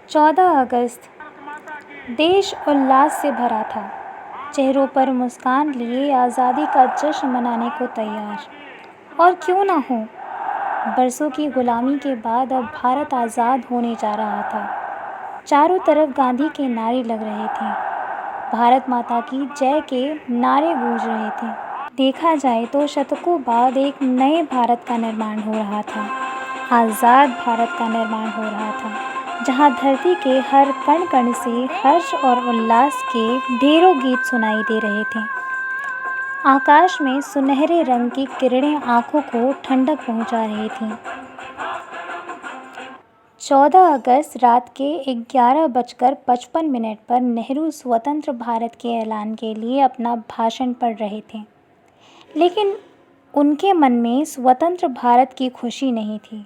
14 अगस्त देश उल्लास से भरा था। चेहरों पर मुस्कान लिए आज़ादी का जश्न मनाने को तैयार। और क्यों ना हो, बरसों की गुलामी के बाद अब भारत आज़ाद होने जा रहा था। चारों तरफ गांधी के नारे लग रहे थे, भारत माता की जय के नारे गूंज रहे थे। देखा जाए तो शतकों बाद एक नए भारत का निर्माण हो रहा था, आज़ाद भारत का निर्माण हो रहा था, जहां धरती के हर कण कण से हर्ष और उल्लास के ढेरों गीत सुनाई दे रहे थे। आकाश में सुनहरे रंग की किरणें आंखों को ठंडक पहुंचा रही थीं। 14 अगस्त रात के 11:55 पर नेहरू स्वतंत्र भारत के ऐलान के लिए अपना भाषण पढ़ रहे थे, लेकिन उनके मन में स्वतंत्र भारत की खुशी नहीं थी।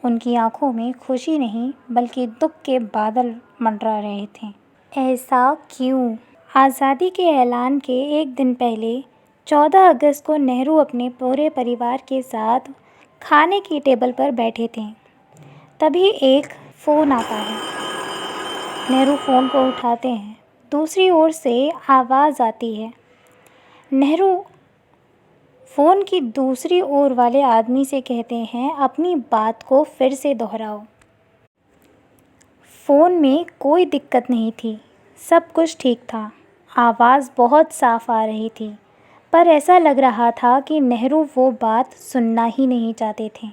उनकी आंखों में खुशी नहीं बल्कि दुख के बादल मंडरा रहे थे। ऐसा क्यों? आज़ादी के ऐलान के एक दिन पहले 14 अगस्त को नेहरू अपने पूरे परिवार के साथ खाने की टेबल पर बैठे थे। तभी एक फ़ोन आता है। नेहरू फ़ोन को उठाते हैं। दूसरी ओर से आवाज़ आती है। नेहरू फ़ोन की दूसरी ओर वाले आदमी से कहते हैं, अपनी बात को फिर से दोहराओ। फ़ोन में कोई दिक्कत नहीं थी, सब कुछ ठीक था। आवाज़ बहुत साफ आ रही थी, पर ऐसा लग रहा था कि नेहरू वो बात सुनना ही नहीं चाहते थे।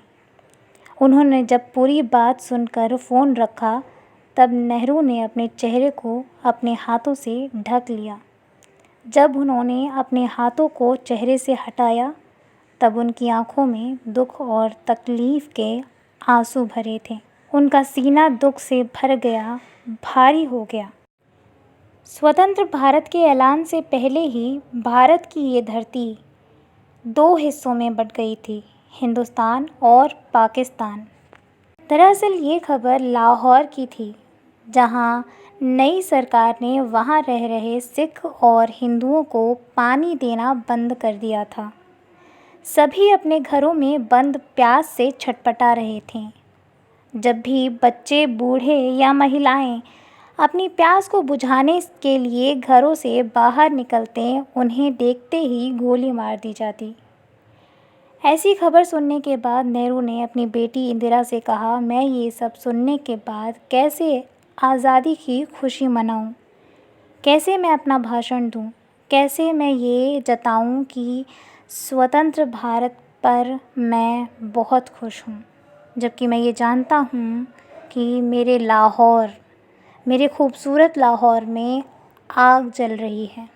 उन्होंने जब पूरी बात सुनकर फ़ोन रखा, तब नेहरू ने अपने चेहरे को अपने हाथों से ढक लिया। जब उन्होंने अपने हाथों को चेहरे से हटाया, तब उनकी आंखों में दुख और तकलीफ़ के आंसू भरे थे। उनका सीना दुख से भर गया, भारी हो गया। स्वतंत्र भारत के ऐलान से पहले ही भारत की ये धरती 2 हिस्सों में बँट गई थी, हिंदुस्तान और पाकिस्तान। दरअसल ये खबर लाहौर की थी, जहां नई सरकार ने वहां रह रहे सिख और हिंदुओं को पानी देना बंद कर दिया था। सभी अपने घरों में बंद प्यास से छटपटा रहे थे। जब भी बच्चे, बूढ़े या महिलाएं अपनी प्यास को बुझाने के लिए घरों से बाहर निकलते, उन्हें देखते ही गोली मार दी जाती। ऐसी खबर सुनने के बाद नेहरू ने अपनी बेटी इंदिरा से कहा, मैं ये सब सुनने के बाद कैसे आज़ादी की खुशी मनाऊं? कैसे मैं अपना भाषण दूं? कैसे मैं ये जताऊं कि स्वतंत्र भारत पर मैं बहुत खुश हूं, जबकि मैं ये जानता हूं कि मेरे खूबसूरत लाहौर में आग जल रही है।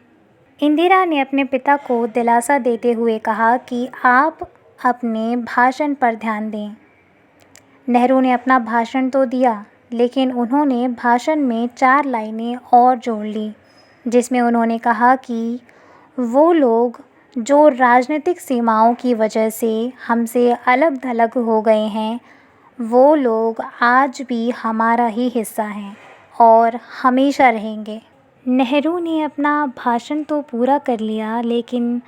इंदिरा ने अपने पिता को दिलासा देते हुए कहा कि आप अपने भाषण पर ध्यान दें। नेहरू ने अपना भाषण तो दिया, लेकिन उन्होंने भाषण में 4 लाइनें और जोड़ ली, जिसमें उन्होंने कहा कि वो लोग जो राजनीतिक सीमाओं की वजह से हमसे अलग-थलग हो गए हैं, वो लोग आज भी हमारा ही हिस्सा हैं और हमेशा रहेंगे। नेहरू ने अपना भाषण तो पूरा कर लिया, लेकिन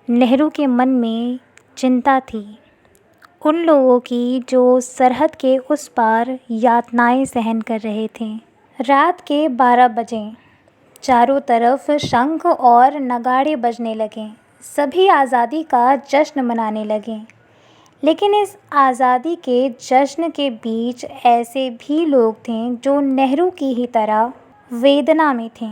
नेहरू के मन में चिंता थी उन लोगों की जो सरहद के उस पार यातनाएं सहन कर रहे थे। रात के 12 बजे चारों तरफ शंख और नगाड़े बजने लगे। सभी आज़ादी का जश्न मनाने लगे। लेकिन इस आज़ादी के जश्न के बीच ऐसे भी लोग थे जो नेहरू की ही तरह वेदना में थे।